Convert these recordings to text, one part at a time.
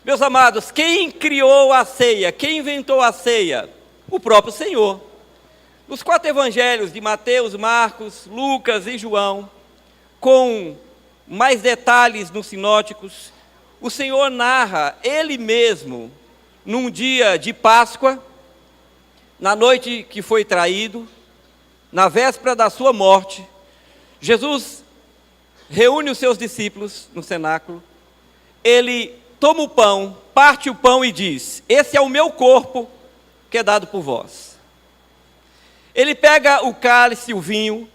Meus amados, quem criou a ceia? Quem inventou a ceia? O próprio Senhor. Nos 4 evangelhos de Mateus, Marcos, Lucas e João, com mais detalhes nos sinóticos, o Senhor narra Ele mesmo, num dia de Páscoa, na noite que foi traído, na véspera da sua morte, Jesus reúne os seus discípulos no cenáculo, Ele toma o pão, parte o pão e diz: esse é o meu corpo que é dado por vós. Ele pega o cálice, o vinho,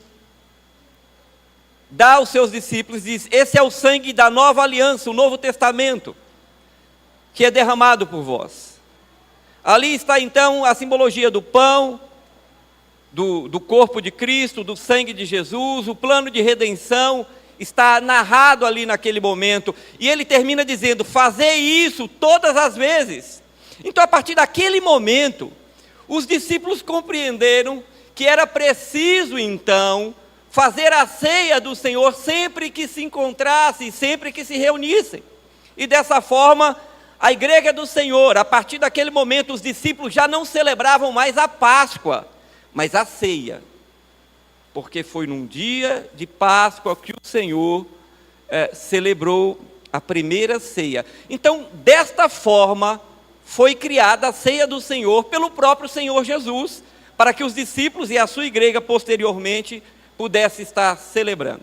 dá aos seus discípulos e diz: esse é o sangue da nova aliança, o novo testamento, que é derramado por vós. Ali está então a simbologia do pão, do corpo de Cristo, do sangue de Jesus, o plano de redenção está narrado ali naquele momento. E ele termina dizendo: fazei isso todas as vezes. Então, a partir daquele momento, os discípulos compreenderam que era preciso então fazer a ceia do Senhor sempre que se encontrassem, sempre que se reunissem. E dessa forma, a igreja do Senhor, a partir daquele momento, os discípulos já não celebravam mais a Páscoa, mas a ceia. Porque foi num dia de Páscoa que o Senhor celebrou a primeira ceia. Então, desta forma, foi criada a ceia do Senhor pelo próprio Senhor Jesus, para que os discípulos e a sua igreja posteriormente pudessem estar celebrando.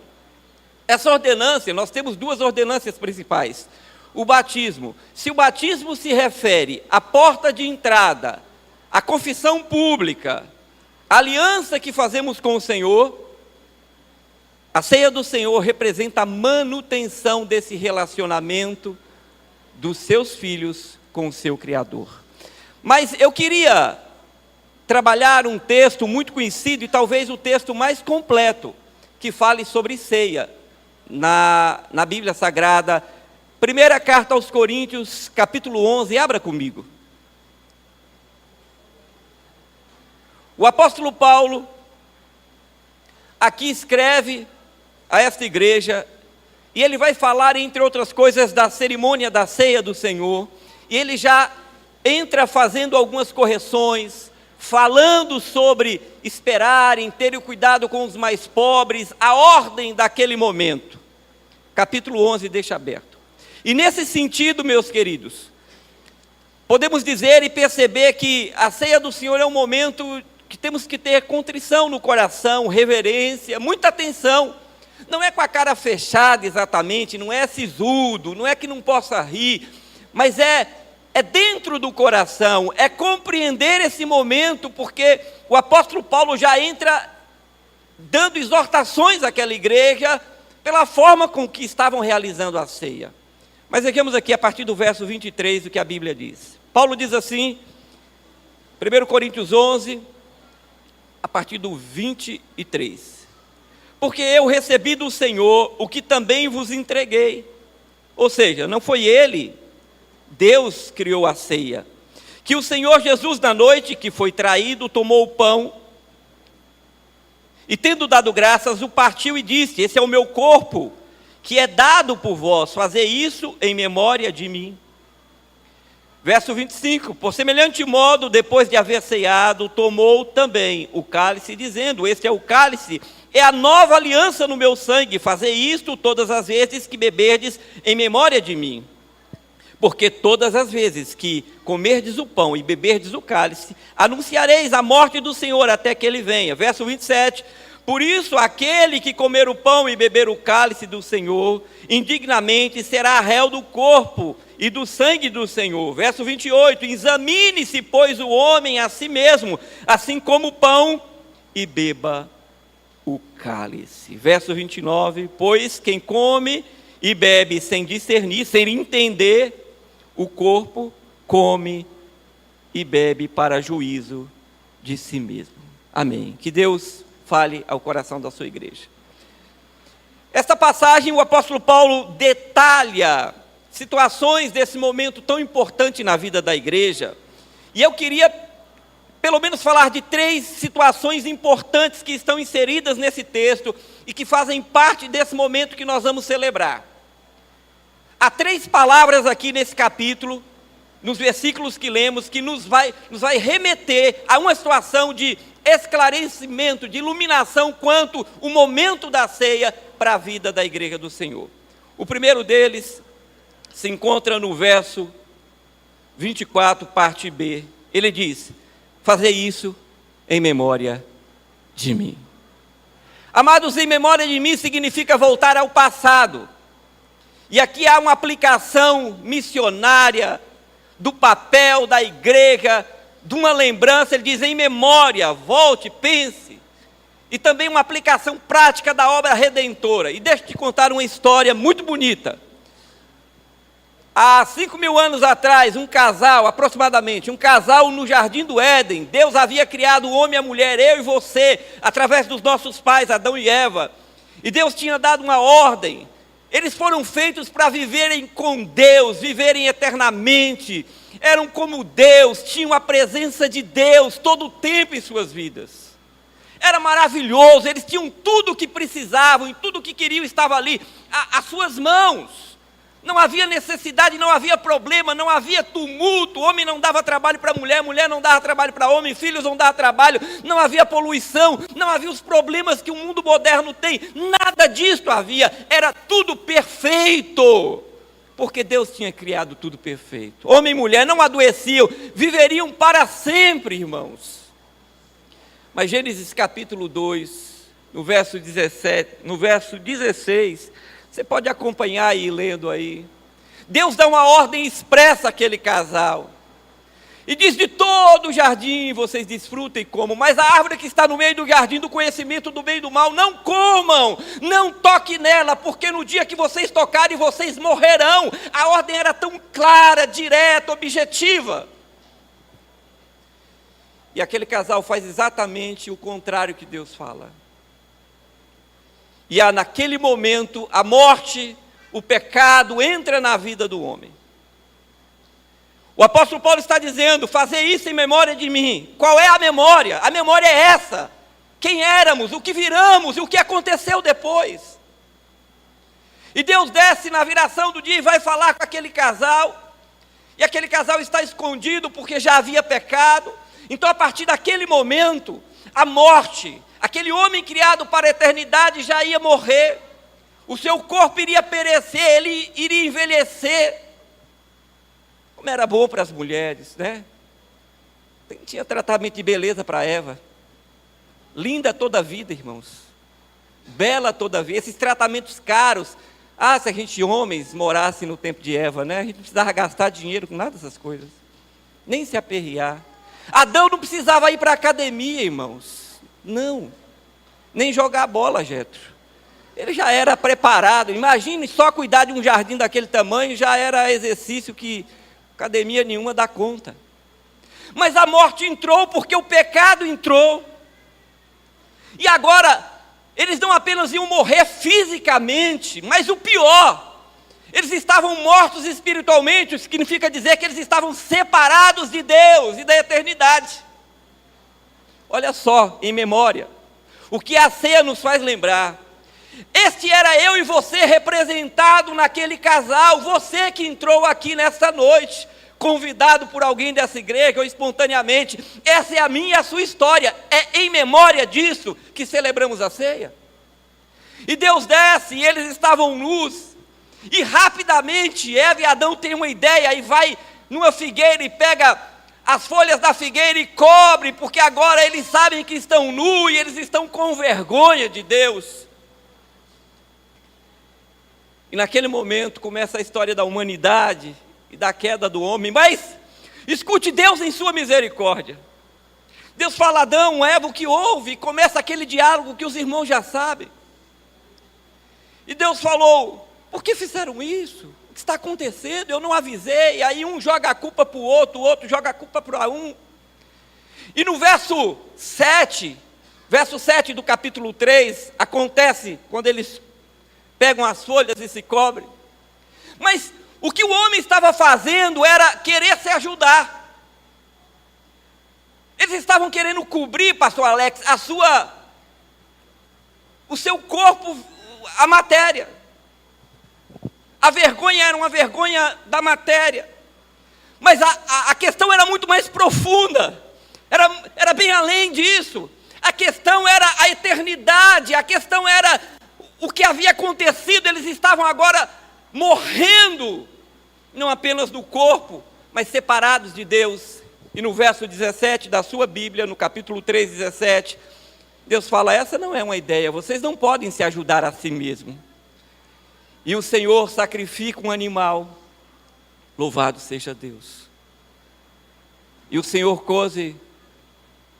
Essa ordenância, nós temos 2 ordenâncias principais. O batismo. Se o batismo se refere à porta de entrada, à confissão pública, a aliança que fazemos com o Senhor, a ceia do Senhor representa a manutenção desse relacionamento dos seus filhos com o seu Criador. Mas eu queria trabalhar um texto muito conhecido e talvez o texto mais completo que fale sobre ceia na Bíblia Sagrada. Primeira carta aos Coríntios, capítulo 11, abra comigo. O apóstolo Paulo aqui escreve a esta igreja, e ele vai falar, entre outras coisas, da cerimônia da ceia do Senhor, e ele já entra fazendo algumas correções, falando sobre esperarem, terem cuidado com os mais pobres, a ordem daquele momento. Capítulo 11 deixa aberto. E nesse sentido, meus queridos, podemos dizer e perceber que a ceia do Senhor é um momento que temos que ter contrição no coração, reverência, muita atenção. Não é com a cara fechada exatamente, não é sisudo, não é que não possa rir, mas é dentro do coração, é compreender esse momento, porque o apóstolo Paulo já entra dando exortações àquela igreja, pela forma com que estavam realizando a ceia. Mas vejamos aqui a partir do verso 23 o que a Bíblia diz. Paulo diz assim, 1 Coríntios 11, a partir do 23. Porque eu recebi do Senhor o que também vos entreguei. Ou seja, não foi ele, Deus criou a ceia. Que o Senhor Jesus, na noite que foi traído, tomou o pão e, tendo dado graças, o partiu e disse: esse é o meu corpo, que é dado por vós, fazei isso em memória de mim. Verso 25, por semelhante modo, depois de haver ceado, tomou também o cálice, dizendo: este é o cálice, é a nova aliança no meu sangue, fazei isto todas as vezes que beberdes em memória de mim. Porque todas as vezes que comerdes o pão e beberdes o cálice, anunciareis a morte do Senhor até que ele venha. Verso 27, por isso aquele que comer o pão e beber o cálice do Senhor, indignamente será réu do corpo e do sangue do Senhor. Verso 28, examine-se, pois, o homem a si mesmo, assim como o pão, e beba o cálice. Verso 29, pois quem come e bebe sem discernir, sem entender o corpo, come e bebe para juízo de si mesmo. Amém. Que Deus fale ao coração da sua igreja. Esta passagem, o apóstolo Paulo detalha situações desse momento tão importante na vida da igreja, e eu queria pelo menos falar de 3 situações importantes que estão inseridas nesse texto e que fazem parte desse momento que nós vamos celebrar. Há 3 palavras aqui nesse capítulo, nos versículos que lemos, que nos vai remeter a uma situação de esclarecimento, de iluminação quanto o momento da ceia para a vida da igreja do Senhor. O primeiro deles se encontra no verso 24, parte B. Ele diz: fazer isso em memória de mim. Amados, em memória de mim significa voltar ao passado. E aqui há uma aplicação missionária do papel da igreja, de uma lembrança. Ele diz: em memória, volte, pense. E também uma aplicação prática da obra redentora. E deixa eu te contar uma história muito bonita. Há 5.000 anos atrás, aproximadamente um casal no Jardim do Éden, Deus havia criado o homem e a mulher, eu e você, através dos nossos pais, Adão e Eva. E Deus tinha dado uma ordem. Eles foram feitos para viverem com Deus, viverem eternamente. Eram como Deus, tinham a presença de Deus todo o tempo em suas vidas. Era maravilhoso, eles tinham tudo o que precisavam, e tudo o que queriam estava ali, às suas mãos. Não havia necessidade, não havia problema, não havia tumulto. Homem não dava trabalho para mulher, mulher não dava trabalho para homem, filhos não davam trabalho, não havia poluição, não havia os problemas que o mundo moderno tem. Nada disso havia, era tudo perfeito, porque Deus tinha criado tudo perfeito. Homem e mulher não adoeciam, viveriam para sempre, irmãos. Mas Gênesis capítulo 2, no verso 16, você pode acompanhar aí, lendo aí. Deus dá uma ordem expressa àquele casal. E diz: de todo o jardim vocês desfrutem e comam, mas a árvore que está no meio do jardim do conhecimento do bem e do mal, não comam, não toquem nela, porque no dia que vocês tocarem, vocês morrerão. A ordem era tão clara, direta, objetiva. E aquele casal faz exatamente o contrário que Deus fala. E naquele momento, a morte, o pecado entra na vida do homem. O apóstolo Paulo está dizendo: fazer isso em memória de mim. Qual é a memória? A memória é essa: quem éramos, o que viramos e o que aconteceu depois. E Deus desce na viração do dia e vai falar com aquele casal. E aquele casal está escondido porque já havia pecado. Então, a partir daquele momento, a morte, aquele homem criado para a eternidade já ia morrer, o seu corpo iria perecer, ele iria envelhecer. Como era bom para as mulheres, né? Tinha tratamento de beleza para Eva, linda toda a vida, irmãos, bela toda a vida, esses tratamentos caros. Se a gente, homens, morasse no tempo de Eva, né? A gente não precisava gastar dinheiro com nada dessas coisas, nem se aperrear. Adão não precisava ir para a academia, irmãos, não, nem jogar bola, Jetro. Ele já era preparado. Imagine só cuidar de um jardim daquele tamanho, já era exercício que academia nenhuma dá conta. Mas a morte entrou porque o pecado entrou. E agora, eles não apenas iam morrer fisicamente, mas o pior, eles estavam mortos espiritualmente, o que significa dizer que eles estavam separados de Deus e da eternidade. Olha só, em memória, o que a ceia nos faz lembrar. Este era eu e você representado naquele casal, você que entrou aqui nesta noite, convidado por alguém dessa igreja ou espontaneamente. Essa é a minha e a sua história, é em memória disso que celebramos a ceia. E Deus desce, e eles estavam nus, e rapidamente Eva e Adão têm uma ideia, e vai numa figueira e pega as folhas da figueira e cobre, porque agora eles sabem que estão nus, e eles estão com vergonha de Deus. E naquele momento começa a história da humanidade e da queda do homem. Mas escute Deus em sua misericórdia. Deus fala: Adão, Eva, o que houve? E começa aquele diálogo que os irmãos já sabem. E Deus falou: por que fizeram isso? O que está acontecendo? Eu não avisei. E aí um joga a culpa para o outro joga a culpa para um. E no verso 7 do capítulo 3, acontece quando eles pegam as folhas e se cobrem. Mas o que o homem estava fazendo era querer se ajudar. Eles estavam querendo cobrir, pastor Alex, o seu corpo, a matéria. A vergonha era uma vergonha da matéria. Mas a questão era muito mais profunda. Era bem além disso. A questão era a eternidade. A questão era o que havia acontecido. Eles estavam agora morrendo, não apenas no corpo, mas separados de Deus. E no verso 17 da sua Bíblia, no capítulo 3, 17, Deus fala: essa não é uma ideia, vocês não podem se ajudar a si mesmo. E o Senhor sacrifica um animal, louvado seja Deus. E o Senhor cose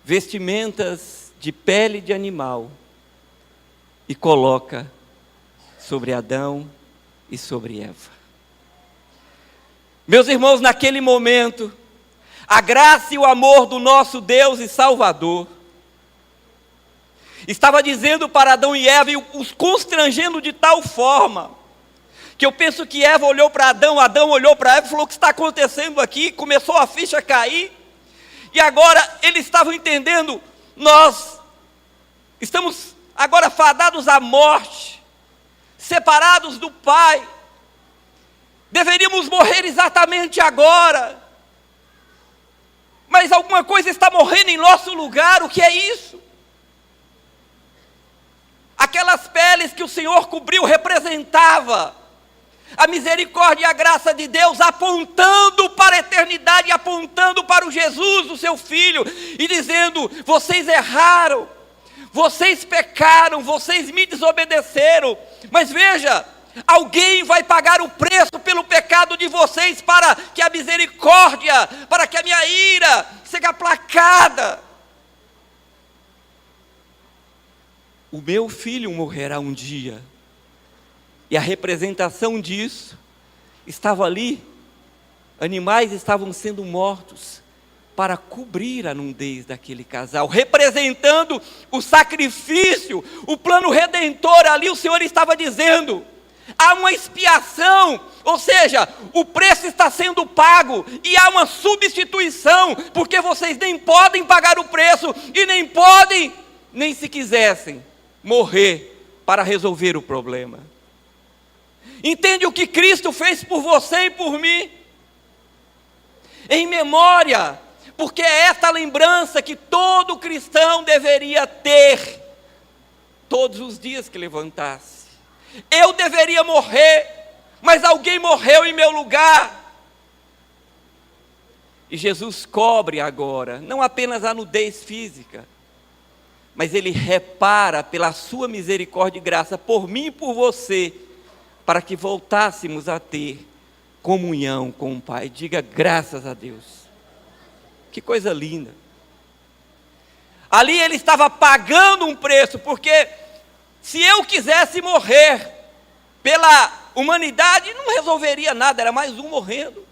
vestimentas de pele de animal e coloca sobre Adão e sobre Eva. Meus irmãos, naquele momento, a graça e o amor do nosso Deus e Salvador estava dizendo para Adão e Eva, e os constrangendo de tal forma, que eu penso que Eva olhou para Adão, Adão olhou para Eva e falou: o que está acontecendo aqui? Começou a ficha a cair, e agora eles estavam entendendo: nós estamos agora fadados à morte, separados do Pai, deveríamos morrer exatamente agora, mas alguma coisa está morrendo em nosso lugar. O que é isso? Aquelas peles que o Senhor cobriu representava a misericórdia e a graça de Deus, apontando para a eternidade, apontando para o Jesus, o seu Filho, e dizendo: vocês erraram, vocês pecaram, vocês me desobedeceram, mas veja, alguém vai pagar o preço pelo pecado de vocês, para que a misericórdia, para que a minha ira seja aplacada. O meu filho morrerá um dia. E a representação disso estava ali. Animais estavam sendo mortos para cobrir a nudez daquele casal, representando o sacrifício, o plano redentor. Ali o Senhor estava dizendo: há uma expiação, ou seja, o preço está sendo pago, e há uma substituição, porque vocês nem podem pagar o preço, e nem podem, nem se quisessem, morrer para resolver o problema. Entende o que Cristo fez por você e por mim? Em memória, porque é esta lembrança que todo cristão deveria ter, todos os dias que levantasse. Eu deveria morrer, mas alguém morreu em meu lugar. E Jesus cobre agora, não apenas a nudez física, mas Ele repara pela sua misericórdia e graça, por mim e por você, para que voltássemos a ter comunhão com o Pai. Diga graças a Deus. Que coisa linda. Ali Ele estava pagando um preço, porque se eu quisesse morrer pela humanidade, não resolveria nada, era mais um morrendo.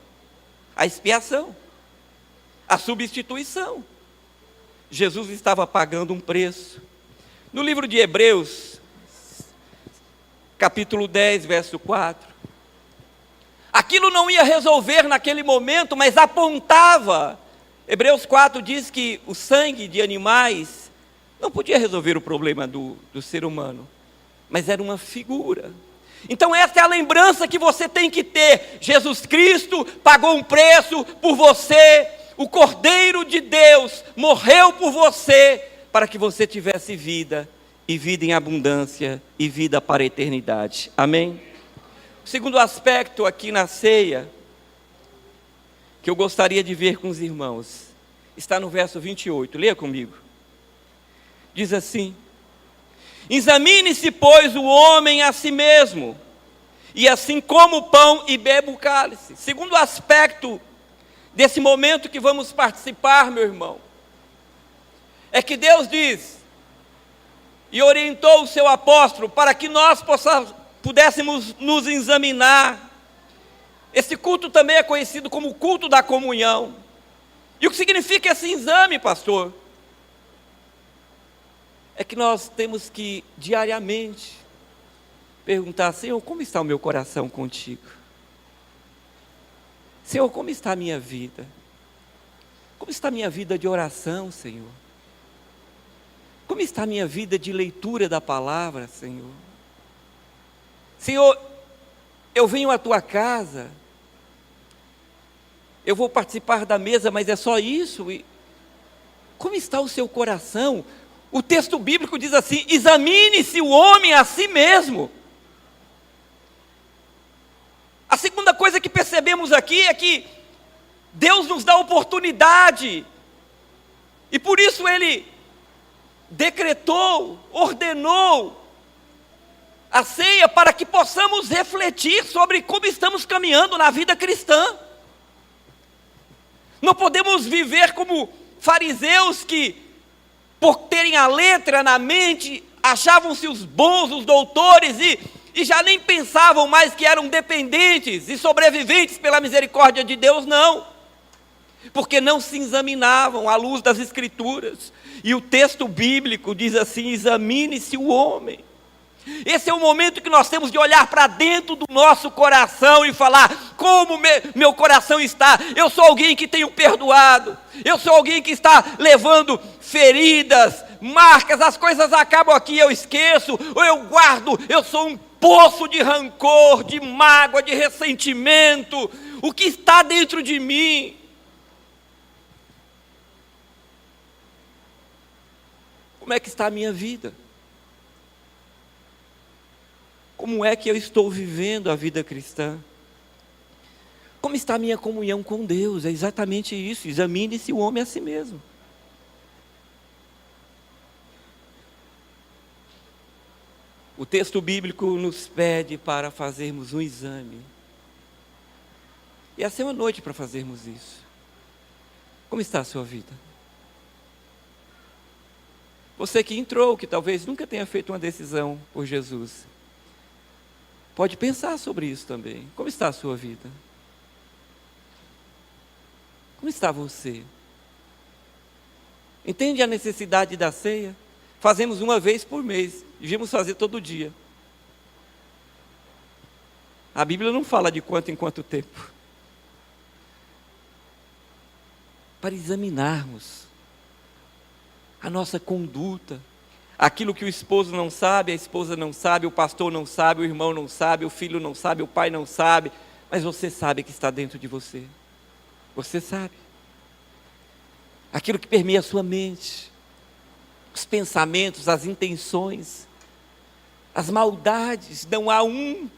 A expiação, a substituição. Jesus estava pagando um preço. No livro de Hebreus, capítulo 10, verso 4. Aquilo não ia resolver naquele momento, mas apontava. Hebreus 4 diz que o sangue de animais não podia resolver o problema do ser humano, mas era uma figura. Então essa é a lembrança que você tem que ter. Jesus Cristo pagou um preço por você, o Cordeiro de Deus morreu por você, para que você tivesse vida, e vida em abundância, e vida para a eternidade. Amém? O segundo aspecto aqui na ceia, que eu gostaria de ver com os irmãos, está no verso 28, leia comigo. Diz assim: examine-se, pois, o homem a si mesmo, e assim coma o pão e beba o cálice. Segundo aspecto desse momento que vamos participar, meu irmão, é que Deus diz, e orientou o seu apóstolo, para que nós pudéssemos nos examinar. Esse culto também é conhecido como o culto da comunhão. E o que significa esse exame, pastor? É que nós temos que diariamente perguntar: Senhor, como está o meu coração contigo? Senhor, como está a minha vida? Como está a minha vida de oração, Senhor? Como está a minha vida de leitura da palavra, Senhor? Senhor, eu venho à tua casa, eu vou participar da mesa, mas é só isso? E como está o seu coração? O texto bíblico diz assim: examine-se o homem a si mesmo. A segunda coisa que percebemos aqui é que Deus nos dá oportunidade, e por isso Ele decretou, ordenou a ceia para que possamos refletir sobre como estamos caminhando na vida cristã. Não podemos viver como fariseus que, por terem a letra na mente, achavam-se os bons, os doutores, e já nem pensavam mais que eram dependentes e sobreviventes pela misericórdia de Deus, não. Porque não se examinavam à luz das Escrituras. E o texto bíblico diz assim: examine-se o homem. Esse é o momento que nós temos de olhar para dentro do nosso coração e falar: como meu coração está? Eu sou alguém que tenho perdoado, eu sou alguém que está levando feridas, marcas, as coisas acabam aqui, eu esqueço, ou eu guardo, eu sou um poço de rancor, de mágoa, de ressentimento. O que está dentro de mim? Como é que está a minha vida? Como é que eu estou vivendo a vida cristã? Como está a minha comunhão com Deus? É exatamente isso. Examine-se o homem a si mesmo. O texto bíblico nos pede para fazermos um exame. E essa é uma noite para fazermos isso. Como está a sua vida? Você que entrou, que talvez nunca tenha feito uma decisão por Jesus, pode pensar sobre isso também. Como está a sua vida? Como está você? Entende a necessidade da ceia? Fazemos uma vez por mês, devíamos fazer todo dia. A Bíblia não fala de quanto em quanto tempo. Para examinarmos a nossa conduta, aquilo que o esposo não sabe, a esposa não sabe, o pastor não sabe, o irmão não sabe, o filho não sabe, o pai não sabe, mas você sabe que está dentro de você. Você sabe. Aquilo que permeia a sua mente, os pensamentos, as intenções, as maldades. Não há um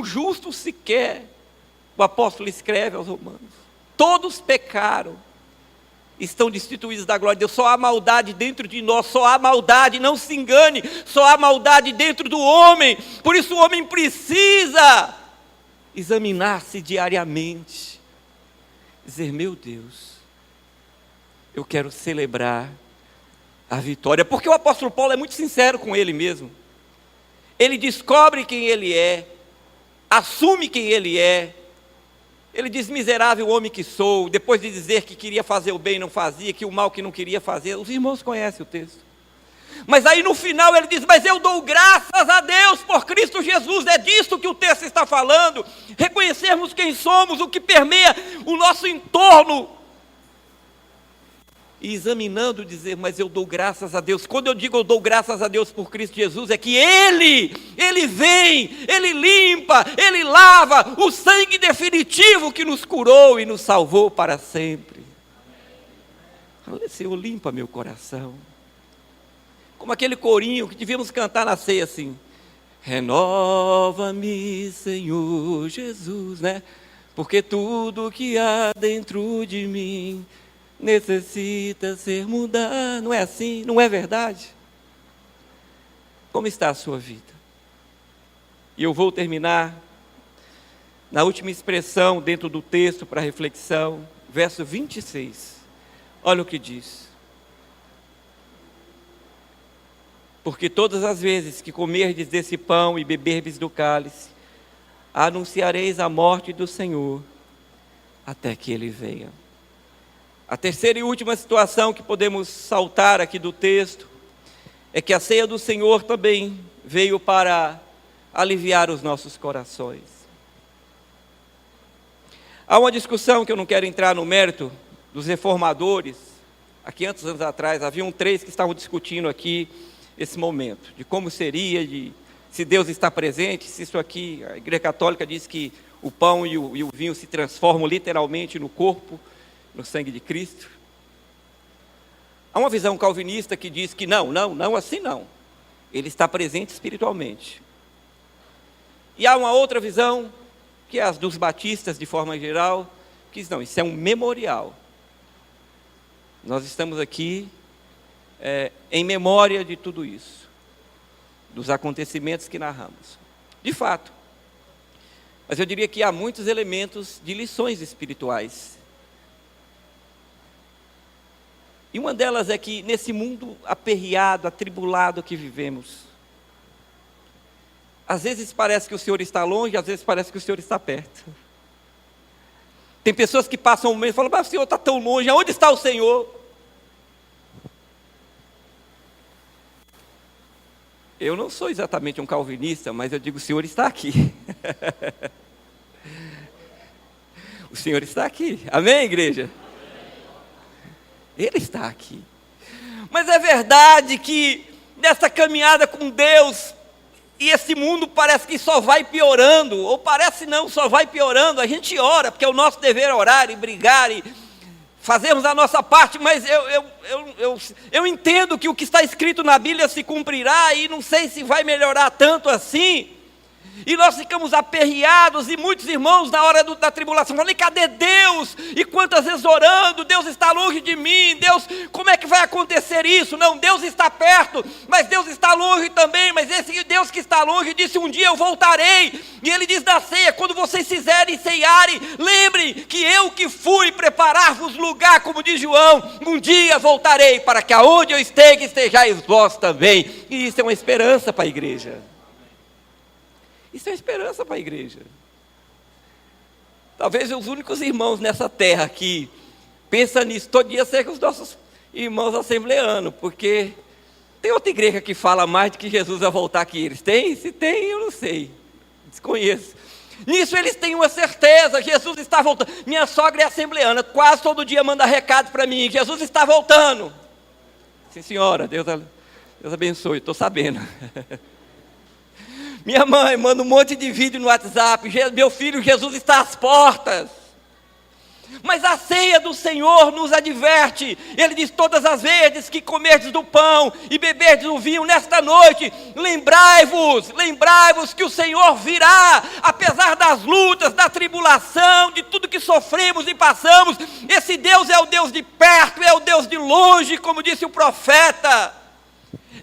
justo sequer. O apóstolo escreve aos Romanos: todos pecaram, estão destituídos da glória de Deus. Só há maldade dentro de nós, só há maldade, não se engane, só há maldade dentro do homem. Por isso o homem precisa examinar-se diariamente, dizer: meu Deus, eu quero celebrar a vitória. Porque o apóstolo Paulo é muito sincero com ele mesmo. Ele descobre quem ele é, assume quem ele é. Ele diz: miserável homem que sou. Depois de dizer que queria fazer o bem e não fazia, que o mal que não queria fazer. Os irmãos conhecem o texto. Mas aí no final ele diz: mas eu dou graças a Deus por Cristo Jesus. É disso que o texto está falando. Reconhecermos quem somos, o que permeia o nosso entorno. E examinando, dizer: mas eu dou graças a Deus. Quando eu digo eu dou graças a Deus por Cristo Jesus, é que Ele vem, Ele limpa, Ele lava, o sangue definitivo que nos curou e nos salvou para sempre. Senhor, limpa meu coração. Como aquele corinho que devíamos cantar na ceia assim: renova-me, Senhor Jesus, né? Porque tudo que há dentro de mim necessita ser mudado. Não é assim? Não é verdade? Como está a sua vida? E eu vou terminar na última expressão dentro do texto para reflexão, verso 26. Olha o que diz: porque todas as vezes que comerdes desse pão e beberdes do cálice, anunciareis a morte do Senhor até que Ele venha. A terceira e última situação que podemos saltar aqui do texto é que a ceia do Senhor também veio para aliviar os nossos corações. Há uma discussão que eu não quero entrar no mérito dos reformadores. Há 500 anos atrás, haviam 3 que estavam discutindo aqui esse momento, de como seria, de se Deus está presente, se isso aqui, a Igreja Católica diz que o pão e o vinho se transformam literalmente no corpo, no sangue de Cristo. Há uma visão calvinista que diz que não, assim não. Ele está presente espiritualmente. E há uma outra visão, que é as dos batistas de forma geral, que diz, não, isso é um memorial. Nós estamos aqui em memória de tudo isso, dos acontecimentos que narramos. De fato. Mas eu diria que há muitos elementos de lições espirituais. E uma delas é que nesse mundo aperreado, atribulado que vivemos, às vezes parece que o Senhor está longe, às vezes parece que o Senhor está perto. Tem pessoas que passam um mês e falam, mas o Senhor está tão longe, aonde está o Senhor? Eu não sou exatamente um calvinista, mas eu digo, o Senhor está aqui. O Senhor está aqui, amém, igreja? Ele está aqui. Mas é verdade que nessa caminhada com Deus, e esse mundo parece que só vai piorando, ou parece não, só vai piorando. A gente ora, porque é o nosso dever orar e brigar e fazermos a nossa parte, mas eu entendo que o que está escrito na Bíblia se cumprirá, e não sei se vai melhorar tanto assim. E nós ficamos aperreados, e muitos irmãos na hora da tribulação falam, cadê Deus? E quantas vezes orando, Deus está longe de mim, Deus, como é que vai acontecer isso? Não, Deus está perto, mas Deus está longe também, mas esse Deus que está longe disse, um dia eu voltarei. E Ele diz na ceia, quando vocês fizerem ceiarem, lembrem que eu que fui preparar-vos lugar, como diz João, um dia voltarei, para que aonde eu esteja, estejais vós também. E isso é uma esperança para a igreja. Isso é esperança para a igreja. Talvez os únicos irmãos nessa terra que pensam nisso todo dia sejam os nossos irmãos assembleanos, porque tem outra igreja que fala mais de que Jesus vai voltar que eles. Tem? Se tem, eu não sei. Desconheço. Nisso eles têm uma certeza, Jesus está voltando. Minha sogra é assembleana, quase todo dia manda recado para mim, Jesus está voltando. Sim, senhora, Deus abençoe, estou sabendo. Minha mãe manda um monte de vídeo no WhatsApp, meu filho, Jesus está às portas. Mas a ceia do Senhor nos adverte, Ele diz, todas as vezes que comerdes do pão e beberdes do vinho nesta noite, lembrai-vos que o Senhor virá, apesar das lutas, da tribulação, de tudo que sofremos e passamos. Esse Deus é o Deus de perto, é o Deus de longe, como disse o profeta.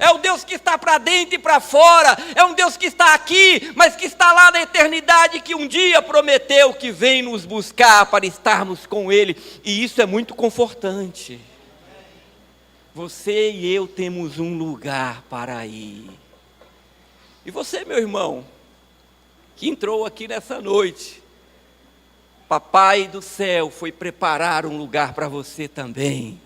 É o Deus que está para dentro e para fora, é um Deus que está aqui, mas que está lá na eternidade, que um dia prometeu que vem nos buscar para estarmos com Ele, e isso é muito confortante. Você e eu temos um lugar para ir. E você, meu irmão, que entrou aqui nessa noite, Papai do céu foi preparar um lugar para você também.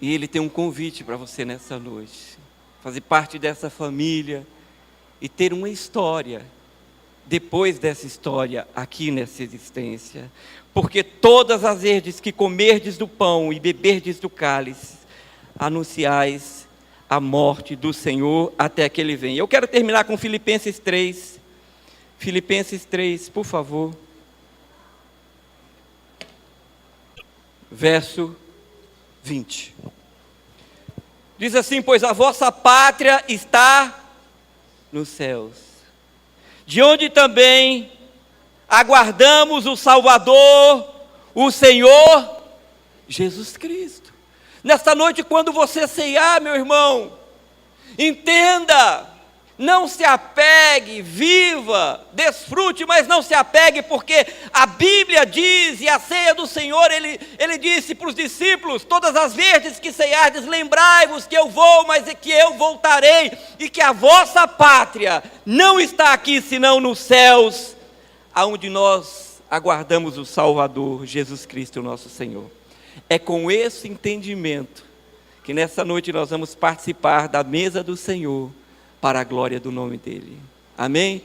E Ele tem um convite para você nessa noite, fazer parte dessa família e ter uma história, depois dessa história, aqui nessa existência. Porque todas as vezes que comerdes do pão e beberdes do cálice, anunciais a morte do Senhor até que Ele venha. Eu quero terminar com Filipenses 3. Filipenses 3, por favor. Verso 20. Diz assim, pois a vossa pátria está nos céus, de onde também aguardamos o Salvador, o Senhor Jesus Cristo. Nesta noite, quando você ceiar, meu irmão, entenda, não se apegue, viva, desfrute, mas não se apegue, porque a Bíblia diz, e a ceia do Senhor, Ele disse para os discípulos, todas as vezes que ceiardes, lembrai-vos que eu vou, mas é que eu voltarei, e que a vossa pátria não está aqui, senão nos céus, aonde nós aguardamos o Salvador, Jesus Cristo, nosso Senhor. É com esse entendimento, que nessa noite nós vamos participar da mesa do Senhor, para a glória do nome dEle. Amém?